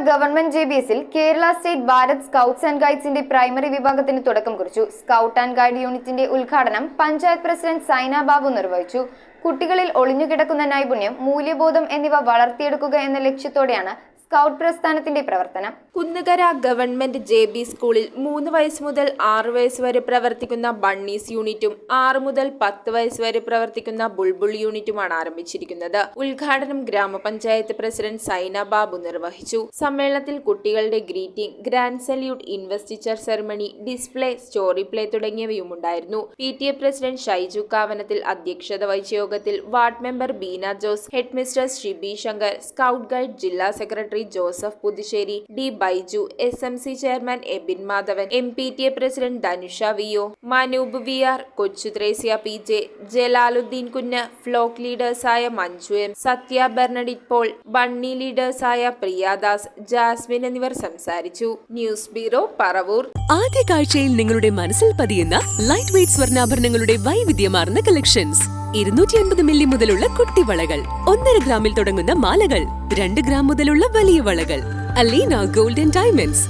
Government JBSൽ Kerala state Bharat scouts and ഗൈഡ്സിന്റെ primary വിഭാഗത്തിന് തുടക്കം കുറിച്ചു. സ്കൗട്ട് ആൻഡ് ഗൈഡ് യൂണിറ്റിന്റെ ഉദ്ഘാടനം പഞ്ചായത്ത് പ്രസിഡന്റ് സൈന ബാബു നിർവഹിച്ചു. കുട്ടികളിൽ ഒളിഞ്ഞുകിടക്കുന്ന നൈപുണ്യം, മൂല്യബോധം എന്നിവ വളർത്തിയെടുക്കുക എന്ന ലക്ഷ്യത്തോടെയാണ് സ്കൗട്ട് പ്രസ്ഥാനത്തിന്റെ പ്രവർത്തനം. കുന്നുകര ഗവൺമെന്റ് JB സ്കൂളിൽ 3 വയസ്സ് മുതൽ 6 വയസ്സ് വരെ പ്രവർത്തിക്കുന്ന ബണ്ണീസ് യൂണിറ്റും 6 മുതൽ 10 വയസ്സ് വരെ പ്രവർത്തിക്കുന്ന ബുൾബുൾ യൂണിറ്റുമാണ് ആരംഭിച്ചിരിക്കുന്നത്. ഉദ്ഘാടനം ഗ്രാമപഞ്ചായത്ത് പ്രസിഡന്റ് സൈന ബാബു നിർവഹിച്ചു. സമ്മേളനത്തിൽ കുട്ടികളുടെ greeting, grand salute, investiture ceremony, display, story play തുടങ്ങിയവയും ഉണ്ടായിരുന്നു. PTA പ്രസിഡന്റ് ഷൈജു കാവനത്തിൽ അധ്യക്ഷത വഹിച്ച യോഗത്തിൽ ward member Beena Jose, head mister Shibi Shankar, scout guide ജില്ലാ secretary Joseph Puthussery, D Baiju, SMC chairman Ebin Madhavan, MPTA president Dhanusha VO, Manoop VR, Kochu Thresia PJ, Jalaluddin Kunju, flock ലീഡേഴ്സായ Manju M, Sathya Bernadette Paul, bunny ലീഡേഴ്സായ Priyadas, Jasmine എന്നിവർ സംസാരിച്ചു. News bureau, Paravur. ആദ്യ കാഴ്ചയിൽ നിങ്ങളുടെ മനസ്സിൽ പതിയുന്ന ലൈറ്റ് വെയ്റ്റ് സ്വർണ്ണാഭരണങ്ങളുടെ വൈവിധ്യമാർന്ന കളക്ഷൻസ്. 250 മില്ലി മുതലുള്ള കുട്ടിവളകൾ, 1.5 ഗ്രാമിൽ തുടങ്ങുന്ന മാലകൾ, 2 ഗ്രാം മുതലുള്ള വലിയ വളകൾ. Aleena golden diamonds,